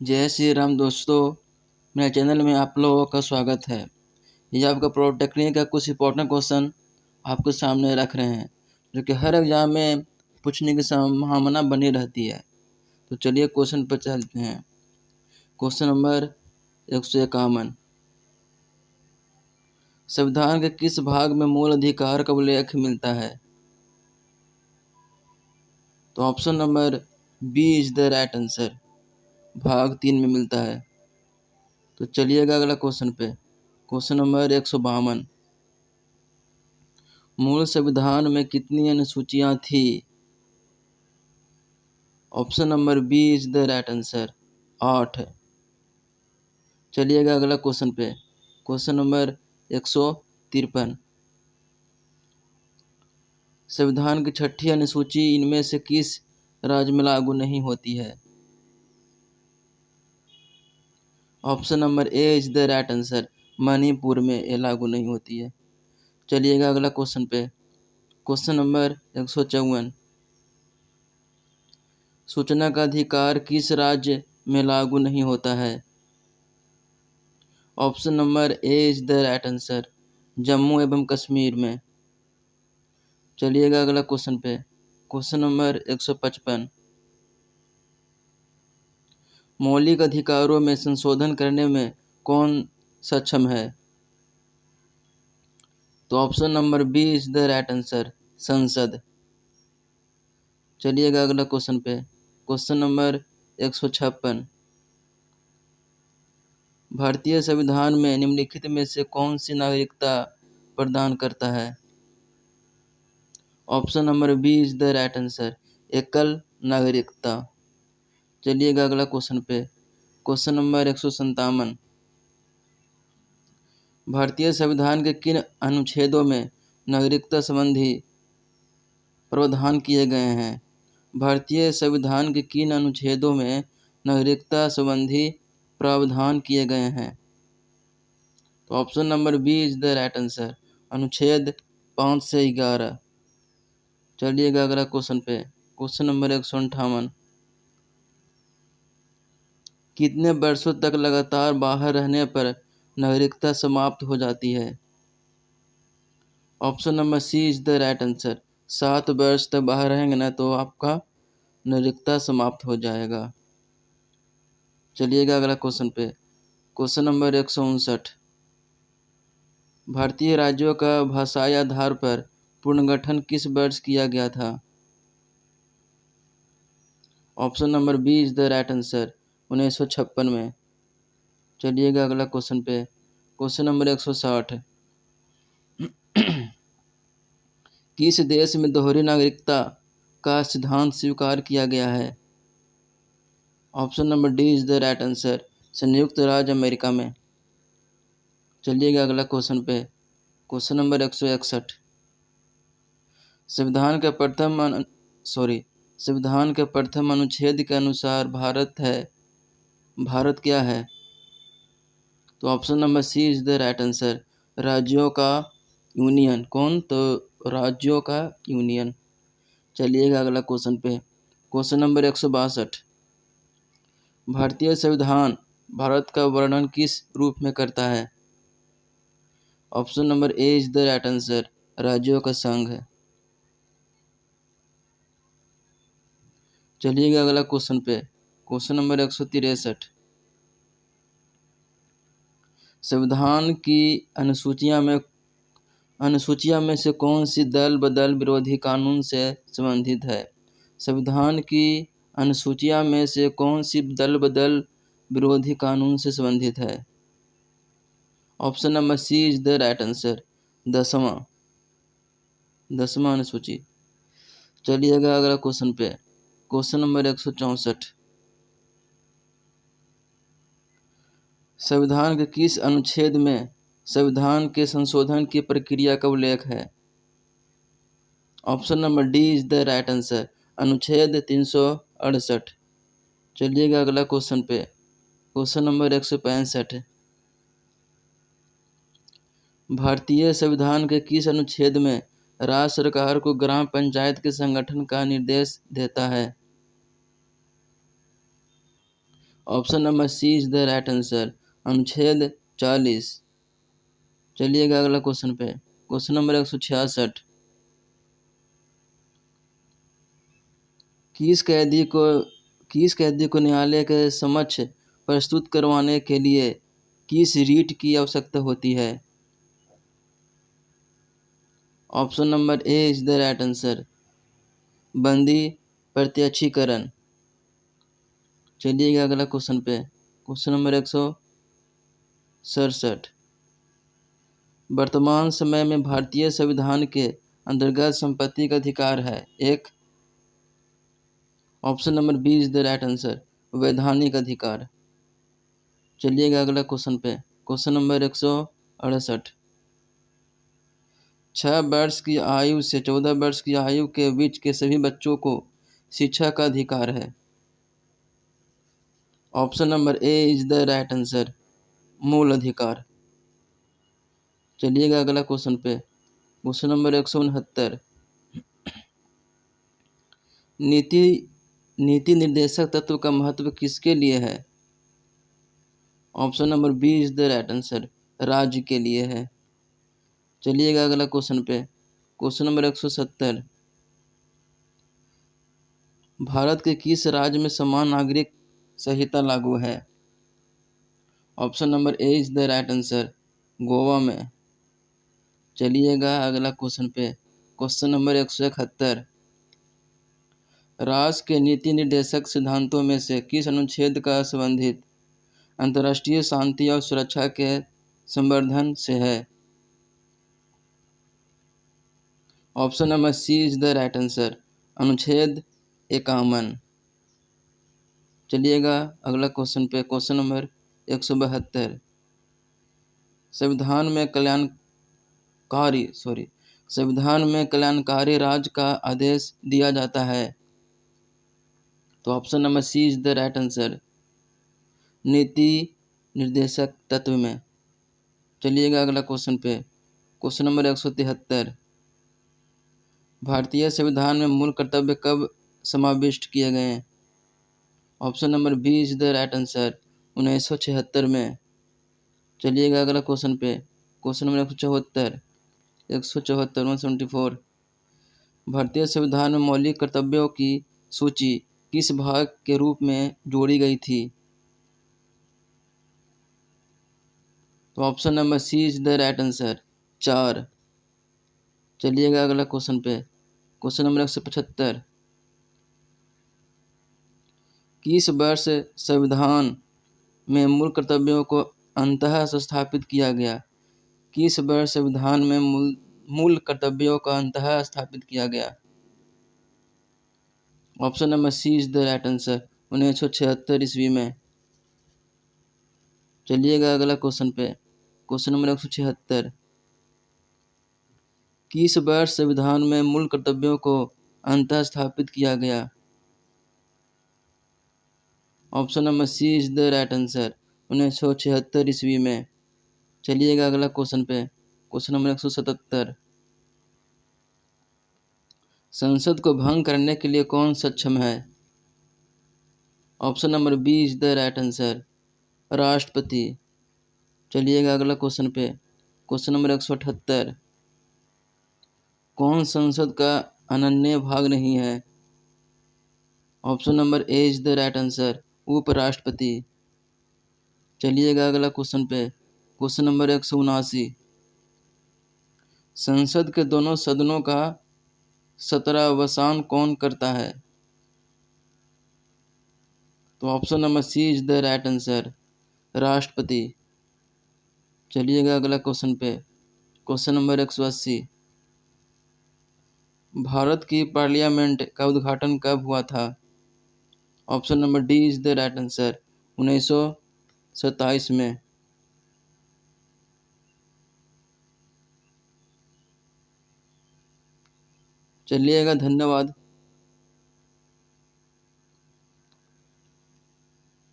जय श्री राम दोस्तों, मेरे चैनल में आप लोगों का स्वागत है। ये आपका पॉलिटेक्निक का कुछ इंपॉर्टेंट क्वेश्चन आपके सामने रख रहे हैं, जो कि हर एग्जाम में पूछने की संभावना बनी रहती है। तो चलिए क्वेश्चन पर चलते हैं। Question number 151। संविधान के किस भाग में मूल अधिकार का उल्लेख मिलता है? तो option number B is the right answer. भाग 3 में मिलता है। तो चलिएगा अगला क्वेश्चन पे। Question number 152। मूल संविधान में कितनी अनुसूचियां थी? Option number B is the right answer, 8। चलिएगा अगला क्वेश्चन पे। Question number 153। संविधान की छठी अनुसूची इनमें से किस राज्य में लागू नहीं होती है? Option number A is the right answer, Manipur में ये लागू नहीं होती है। चलिएगा अगला क्वेश्चन पे। Question number 154। सूचना का अधिकार किस राज्य में लागू नहीं होता है? Option number A is the right answer, Jammu एवं कश्मीर में। चलिएगा अगला क्वेश्चन पे। Question number 155। मौलिक अधिकारों में संशोधन करने में कौन सक्षम है? तो option number B is the right answer, संसद। चलिएगा अगला क्वेश्चन पे। Question number 156। भारतीय संविधान में निम्नलिखित में से कौन सी नागरिकता प्रदान करता है? Option number B is the right answer, एकल नागरिकता। चलिएगा अगला क्वेश्चन पे। Question number 157। भारतीय संविधान के किन अनुच्छेदों में नागरिकता संबंधी प्रावधान किए गए हैं? भारतीय संविधान के किन अनुच्छेदों में नागरिकता संबंधी प्रावधान किए गए हैं? तो option number B is the right answer, अनुच्छेद 5 से 11। चलिएगा अगला क्वेश्चन पे। Question number 158। कितने वर्षों तक लगातार बाहर रहने पर नागरिकता समाप्त हो जाती है? Option number C is the right answer, 7 वर्ष तक बाहर रहेंगे ना तो आपका नागरिकता समाप्त हो जाएगा। चलिएगा अगला क्वेश्चन पे। Question number 159। भारतीय राज्यों का भाषाई आधार पर पुनर्गठन किस वर्ष किया गया था? Option number B is the right answer, 1956 में। चलिएगा अगला क्वेश्चन पे। Question number 160। किस देश में दोहरी नागरिकता का सिद्धांत स्वीकार किया गया है? Option number D is the right answer, संयुक्त राज्य अमेरिका में। चलिएगा अगला क्वेश्चन पे। Question number 161। संविधान के प्रथम अनुच्छेद के अनुसार भारत क्या है? तो option number C is the right answer, राज्यों का यूनियन। कौन? तो राज्यों का यूनियन। चलिएगा अगला क्वेश्चन पे। Question number 162। भारतीय संविधान भारत का वर्णन किस रूप में करता है? Option number A is the right answer, राज्यों का संघ है। चलिएगा अगला क्वेश्चन पे। Question number 163। संविधान की अनुसूचियां में से कौन सी दल बदल विरोधी कानून से संबंधित है? संविधान की अनुसूचियां में से कौन सी दल बदल विरोधी कानून से संबंधित है? Option number C is the right answer, 10वां अनुसूची। चलिएगा अगला क्वेश्चन पे। Question number 164। संविधान के किस अनुच्छेद में संविधान के संशोधन की प्रक्रिया का उल्लेख है? Option number D is the right answer, अनुच्छेद 368। चलिएगा अगला क्वेश्चन पे। Question number 165। भारतीय संविधान के किस अनुच्छेद में राज्य सरकार को ग्राम पंचायत के संगठन का निर्देश देता है? Option number C is the right answer, अनुच्छेद 40। चलिएगा अगला क्वेश्चन पे। Question number 166। किस कैदी को न्यायालय के समक्ष प्रस्तुत करवाने के लिए किस रीट की आवश्यकता होती है? Option number A is the right answer, बंदी प्रत्यक्षीकरण। चलिएगा अगला क्वेश्चन पे। Question number 167। वर्तमान समय में भारतीय संविधान के अंतर्गत संपत्ति का अधिकार है। एक, option number B is the right answer, वैधानिक अधिकार। चलिएगा अगला क्वेश्चन पे। Question number 168। 6 वर्ष की आयु से 14 वर्ष की आयु के बीच के सभी बच्चों को शिक्षा का अधिकार है। Option number A is the right answer, मूल अधिकार। चलिएगा अगला क्वेश्चन पे। Question number 169। नीति निर्देशक तत्व का महत्व किसके लिए है? Option number B is the right answer, राज्य के लिए है। चलिएगा अगला क्वेश्चन पे। Question number 170। भारत के किस राज्य में समान नागरिक संहिता लागू है? Option number A is the right answer, Goa में। चलिएगा अगला क्वेश्चन पे। Question number 171। राष्ट्र के नीति निर्देशक सिद्धांतों में से किस अनुच्छेद का संबंधित अंतर्राष्ट्रीय शांति और सुरक्षा के संवर्धन से है? Option number C is the right answer, अनुच्छेद 51। चलिएगा अगला क्वेश्चन पे। Question number 172। संविधान में कल्याणकारी राज्य का आदेश दिया जाता है। तो option number C is the right answer, नीति निर्देशक तत्व में। चलिएगा अगला क्वेश्चन पे। Question number 173। भारतीय संविधान में मूल कर्तव्य कब समाविष्ट किए गए हैं? Option number B is the right answer, 1976 में। चलिएगा अगला क्वेश्चन पे। Question number 174। 174 भारतीय संविधान में मौलिक कर्तव्यों की सूची किस भाग के रूप में जोड़ी गई थी? तो option number C is the right answer, 4। चलिएगा अगला क्वेश्चन पे। Question number 175। किस वर्ष संविधान में मूल कर्तव्यों को अंततः स्थापित किया गया? किस वर्ष संविधान में मूल कर्तव्यों का अंततः स्थापित किया गया? Option number C is the right answer, 1976 ईस्वी में। चलिएगा अगला क्वेश्चन पे। Question number 176। किस वर्ष संविधान में मूल कर्तव्यों को अंततः स्थापित किया गया? Option number C is the right answer, 1976 ईस्वी में। चलिएगा अगला क्वेश्चन पे। Question number 177। संसद को भंग करने के लिए कौन सक्षम है? Option number B is the right answer, राष्ट्रपति। चलिएगा अगला क्वेश्चन पे। Question number 178। कौन संसद का अनन्य भाग नहीं है? Option number A is the right answer, उपराष्ट्रपति। चलिएगा अगला क्वेश्चन पे। Question number 179। संसद के दोनों सदनों का सत्रावसान कौन करता है? तो option number C is the right answer, राष्ट्रपति। चलिएगा अगला क्वेश्चन पे। Question number 180। भारत की पार्लियामेंट का उद्घाटन कब हुआ था? Option number D is the right answer, 1927 में। चलिएगा, धन्यवाद।